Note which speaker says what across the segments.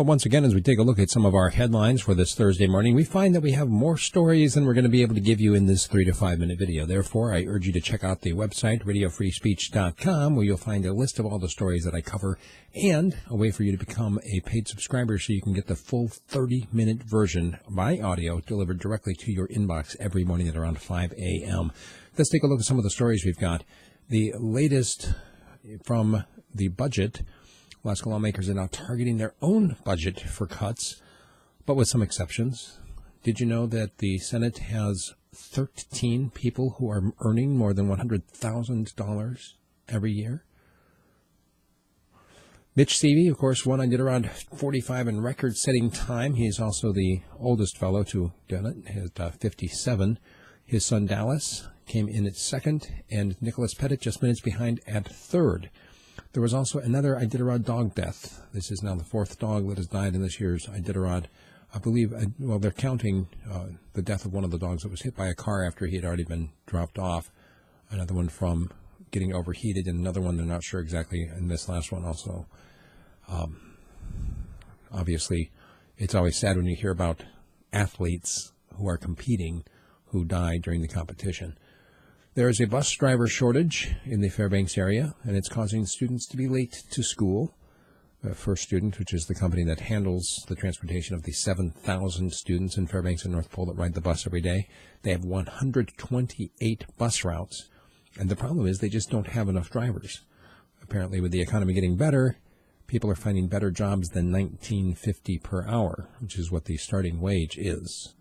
Speaker 1: Well, once again, as we take a look at some of our headlines for this Thursday morning, we find that we have more stories than we're going to be able to give you in this 3 to 5 minute video. Therefore, I urge you to check out the website, radiofreespeech.com, where you'll find a list of all the stories that I cover and a way for you to become a paid subscriber so you can get the full 30-minute version by audio delivered directly to your inbox every morning at around 5 a.m. Let's take a look at some of the stories we've got. The latest from the budget. Alaska lawmakers are now targeting their own budget for cuts, but with some exceptions. Did you know that the Senate has 13 people who are earning more than $100,000 every year? Mitch Seavey, of course, won Iditarod 45 in record-setting time. He is also the oldest fellow to do it, at 57. His son Dallas came in at second, and Nicolas Petit just minutes behind at third. There was also another Iditarod dog death. This is now the fourth dog that has died in this year's Iditarod. I believe, they're counting the death of one of the dogs that was hit by a car after he had already been dropped off. Another one from getting overheated, and another one they're not sure exactly, and this last one also. Obviously, it's always sad when you hear about athletes who are competing who die during the competition. There is a bus driver shortage in the Fairbanks area, and it's causing students to be late to school. First Student, which is the company that handles the transportation of the 7,000 students in Fairbanks and North Pole that ride the bus every day, they have 128 bus routes, and the problem is they just don't have enough drivers. Apparently, with the economy getting better, people are finding better jobs than $19.50 per hour, which is what the starting wage is.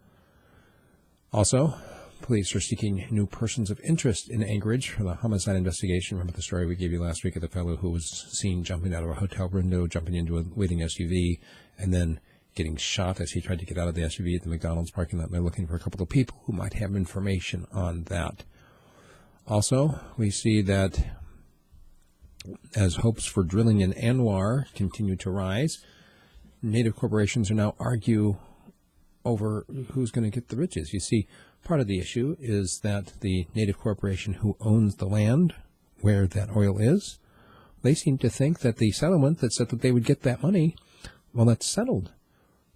Speaker 1: Also, police are seeking new persons of interest in Anchorage for the homicide investigation. Remember the story we gave you last week of the fellow who was seen jumping out of a hotel window, jumping into a waiting SUV, and then getting shot as he tried to get out of the SUV at the McDonald's parking lot. They're looking for a couple of people who might have information on that. Also, we see that as hopes for drilling in ANWR continue to rise, Native corporations are now argue over who's going to get the riches. You see, part of the issue is that the Native corporation who owns the land where that oil is, they seem to think that the settlement that said that they would get that money, well, that's settled.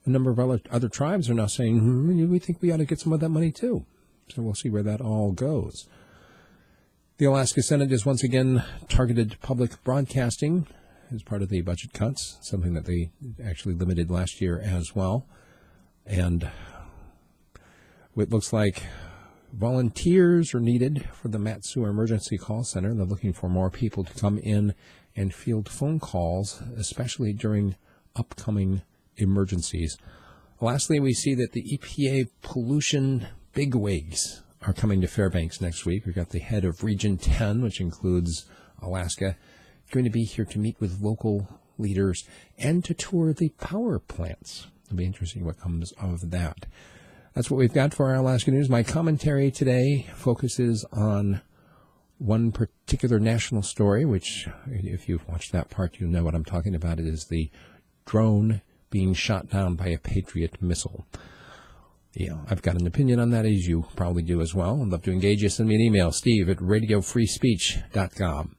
Speaker 1: A number of other tribes are now saying, we think we ought to get some of that money too. So we'll see where that all goes. The Alaska Senate has once again targeted public broadcasting as part of the budget cuts, something that they actually limited last year as well. And it looks like volunteers are needed for the Matsu Emergency Call Center. They're looking for more people to come in and field phone calls, especially during upcoming emergencies. Lastly, we see that the EPA pollution bigwigs are coming to Fairbanks next week. We've got the head of Region 10, which includes Alaska, going to be here to meet with local leaders and to tour the power plants. It'll be interesting what comes of that. That's what we've got for our Alaska News. My commentary today focuses on one particular national story, which, if you've watched that part, you know what I'm talking about. It is the drone being shot down by a Patriot missile. Yeah, I've got an opinion on that, as you probably do as well. I'd love to engage you. Send me an email, steve@radiofreespeech.com.